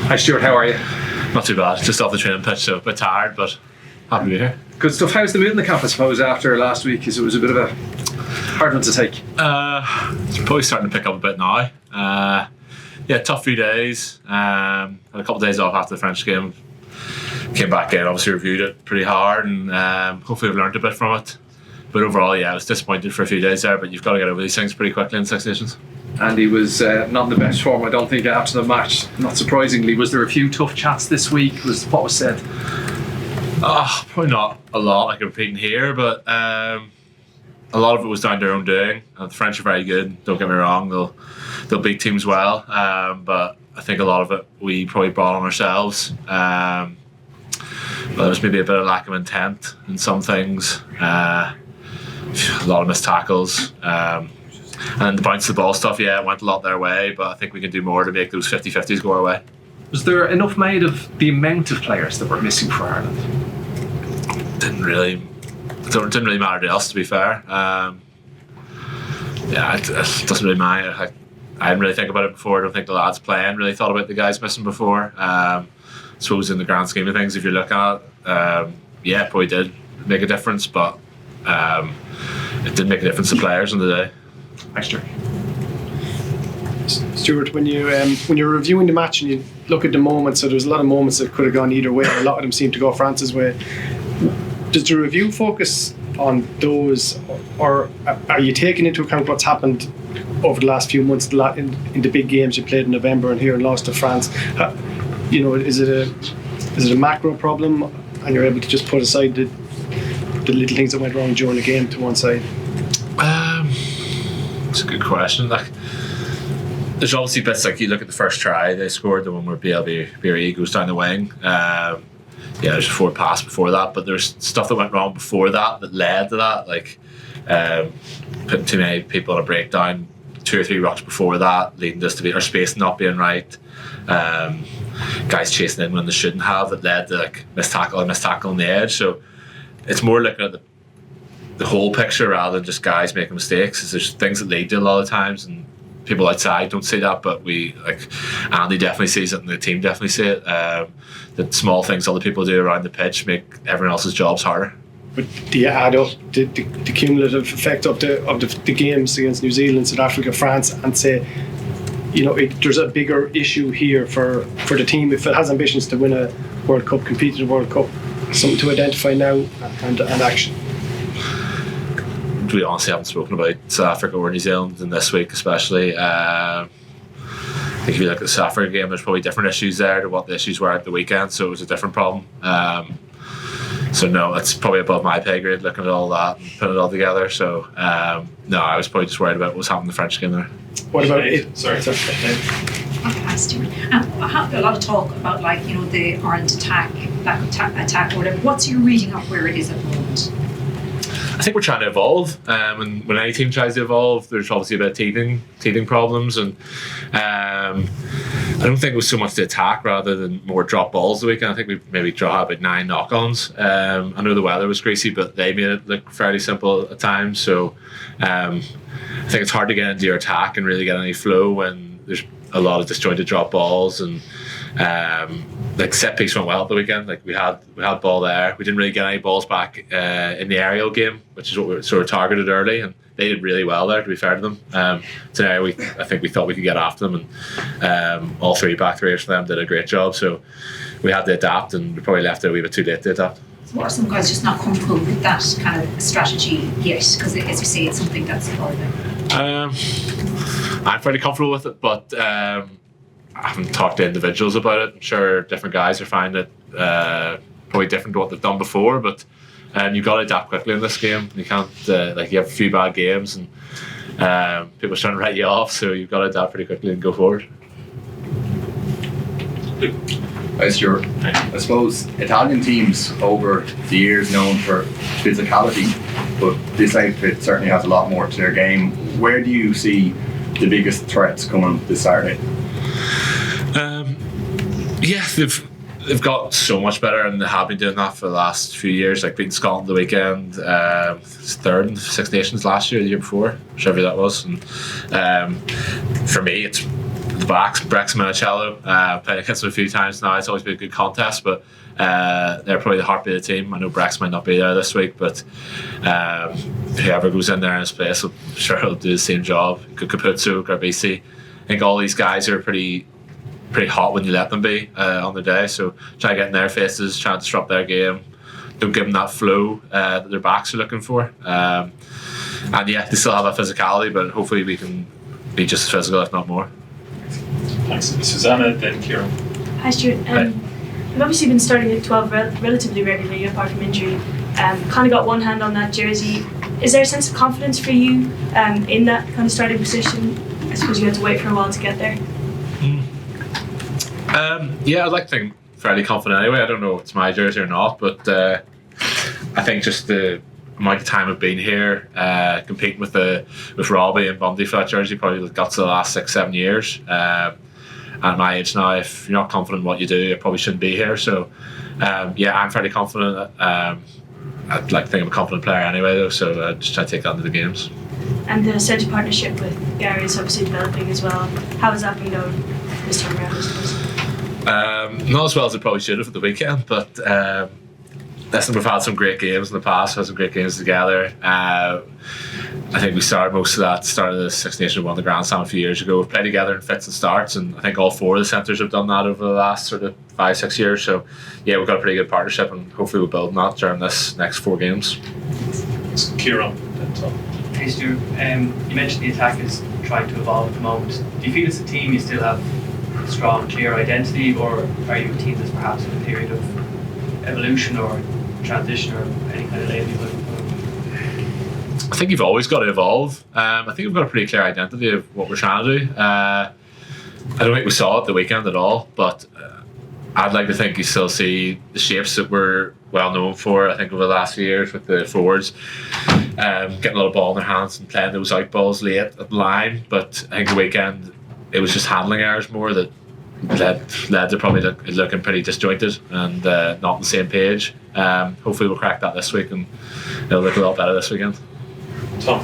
Hi Stuart, how are you? Not too bad, just off the training pitch, so a bit tired, but happy to be here. Good stuff. How's the mood in the camp, I suppose, after last week? Because it was a bit of a hard one to take. It's probably starting to pick up a bit now. Tough few days. Had a couple of days off after the French game. Came back in, obviously reviewed it pretty hard, and hopefully I've learned a bit from it. But overall, I was disappointed for a few days there, but you've got to get over these things pretty quickly in Six Nations. And he was not in the best form, I don't think, after the match. Not surprisingly. Was there a few tough chats this week? What was said? Probably not a lot I can repeat in here, but a lot of it was down to their own doing. The French are very good, don't get me wrong, they'll beat teams well, but I think a lot of it we probably brought on ourselves. But there was maybe a bit of lack of intent in some things, a lot of missed tackles, and the bounce the ball stuff, it went a lot their way, but I think we can do more to make those 50-50s go our way. Was there enough made of the amount of players that were missing for Ireland? Didn't really matter to us, to be fair. It doesn't really matter. I didn't really think about it before. I don't think the lads playing really thought about the guys missing before. I suppose in the grand scheme of things, if you look at it, it probably did make a difference, but it didn't make a difference to players on the day. Thanks, Stuart. Stuart, when you're reviewing the match and you look at the moments, so there's a lot of moments that could have gone either way. A lot of them seem to go France's way. Does the review focus on those, or are you taking into account what's happened over the last few months in the big games you played in November and here and lost to France? Is it a macro problem, and you're able to just put aside the little things that went wrong during the game to one side? It's a good question. There's obviously bits like you look at the first try they scored, the one where BLB goes down the wing. There's a forward pass before that, but there's stuff that went wrong before that led to that, like putting too many people on a breakdown 2 or 3 rucks before that, leading us to be our space not being right. Guys chasing in when they shouldn't have, that led to missed tackle on the edge. So it's more looking at the whole picture rather than just guys making mistakes. There's things that they do a lot of times, and people outside don't see that, but Andy definitely sees it and the team definitely see it. The small things other people do around the pitch make everyone else's jobs harder. But do you add up the cumulative effect of the games against New Zealand, South Africa, France, and say, there's a bigger issue here for the team if it has ambitions to win a World Cup, compete in a World Cup, something to identify now and action? We honestly haven't spoken about South Africa or New Zealand in this week, especially. I think if you look at the South Africa game, there's probably different issues there to what the issues were at the weekend, so it was a different problem. So no, it's probably above my pay grade looking at all that and putting it all together. So no, I was probably just worried about what was happening in the French game there. What about it? Sorry. Hi, Stuart. I have a lot of talk about the Ireland attack, lack of attack or whatever. What's your reading of where it is at the moment? I think we're trying to evolve, and when any team tries to evolve, there's obviously a bit of teething problems, and I don't think it was so much the attack rather than more drop balls the weekend. I think we maybe draw about 9 knock-ons. I know the weather was greasy, but they made it look fairly simple at times, so I think it's hard to get into your attack and really get any flow when there's a lot of disjointed drop balls, and set piece went well at the weekend. We had ball there. We didn't really get any balls back in the aerial game, which is what we sort of targeted early, and they did really well there, to be fair to them. Today I think we thought we could get after them, and all 3 back three of them did a great job, so we had to adapt, and we probably left it a wee bit too late to adapt. So are some guys just not comfortable with that kind of strategy yet? Because as you say, it's something that's evolving. I'm fairly comfortable with it, but I haven't talked to individuals about it. I'm sure different guys are finding it probably different to what they've done before, but you've got to adapt quickly in this game. You can't you have a few bad games and people are trying to write you off, so you've got to adapt pretty quickly and go forward. Hi Stuart. I suppose Italian teams over the years known for physicality, but this outfit certainly has a lot more to their game. Where do you see the biggest threats coming this Saturday? They've got so much better, and they have been doing that for the last few years. Beating Scotland the weekend, 3rd in Six Nations last year, the year before, whichever that was. And for me, it's the backs, Brex and Minicello. Played against them a few times now. It's always been a good contest, but they're probably the heartbeat of the team. I know Brex might not be there this week, but whoever goes in there in his place, I'm sure he'll do the same job. Capuzzo, Garbisi. I think all these guys are pretty hot when you let them be on the day. So try to get in their faces, try to disrupt their game. Don't give them that flow that their backs are looking for. And yeah, they still have that physicality, but hopefully we can be just as physical, if not more. Thanks, Susanna. Then Kieran. Hi, Stuart. You've obviously been starting at 12 relatively regularly, apart from injury. Kind of got one hand on that jersey. Is there a sense of confidence for you in that kind of starting position? I suppose you had to wait for a while to get there. Yeah, I'd like to think fairly confident anyway. I don't know if it's my jersey or not, but I think just the amount of time I've been here competing with Robbie and Bundy for that jersey probably got to the last 6-7 years. At my age now, if you're not confident in what you do, you probably shouldn't be here. So yeah, I'm fairly confident. I'd like to think I'm a confident player anyway, though, so just try to take that into the games. And the centre partnership with Gary is obviously developing as well. How has that been going this time around, I suppose? Not as well as it probably should have at the weekend, but listen, we've had some great games in the past, had some great games together. I think we started most of that, started the Six Nations, won the Grand Slam a few years ago. We've played together in fits and starts, and I think all four of the centres have done that over the last sort of 5-6 years. So yeah, we've got a pretty good partnership, and hopefully we'll build on that during this next 4 games. Kieran. Then Tom. Hey Stuart, you mentioned the attack is trying to evolve at the moment. Do you feel as a team you still have a strong, clear identity, or are you a team that's perhaps in a period of evolution or transition or any kind of label you would put on? I think you've always got to evolve. I think we've got a pretty clear identity of what we're trying to do. I don't think we saw it the weekend at all, but I'd like to think you still see the shapes that we're well known for. I think over the last few years with the forwards getting a lot of ball in their hands and playing those out balls late at the line. But I think the weekend it was just handling errors more that led to probably looking pretty disjointed and not on the same page. Hopefully we'll crack that this week and it'll look a lot better this weekend. Tom.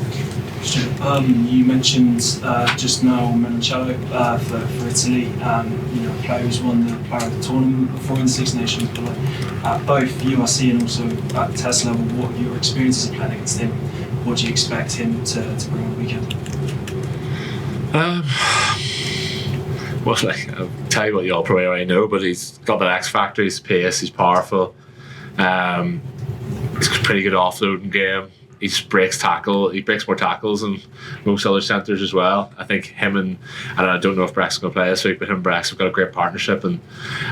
You mentioned just now Minicello for Italy. Player who's won the player of the tournament before in the Six Nations. But at both URC and also at test level, what your experiences of playing against him? What do you expect him to bring on the weekend? Well, I'll tell you what you all probably already know, but he's got that X factor. He's pace. He's powerful. He's got a pretty good offloading game. He just breaks tackle. He breaks more tackles than most other centres as well. I think him and I don't know if Brex is going to play this week, but him and Brex have got a great partnership, and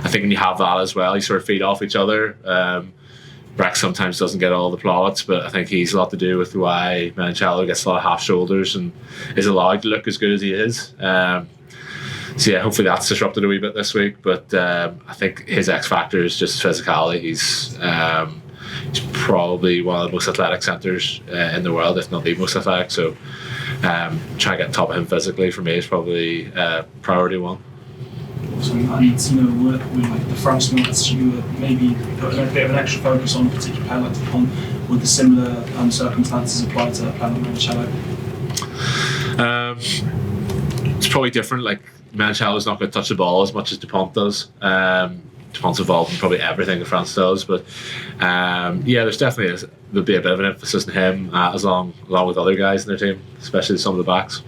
I think when you have that as well, you sort of feed off each other. Brex sometimes doesn't get all the plaudits, but I think he's a lot to do with why Minicello gets a lot of half shoulders and is allowed to look as good as he is. So yeah, hopefully that's disrupted a wee bit this week. But I think his X factor is just physicality. He's probably one of the most athletic centres in the world, if not the most athletic. So trying to get on top of him physically for me is probably priority one. Awesome. And with like the French notes, you were maybe putting a bit of an extra focus on a particular player like Dupont. Would the similar circumstances apply to a player like Minicello? It's probably different. Like Minicello's not going to touch the ball as much as Dupont does. Dupont's involved in probably everything that France does, but yeah, there's definitely there'll be a bit of an emphasis on him along with other guys in their team, especially some of the backs.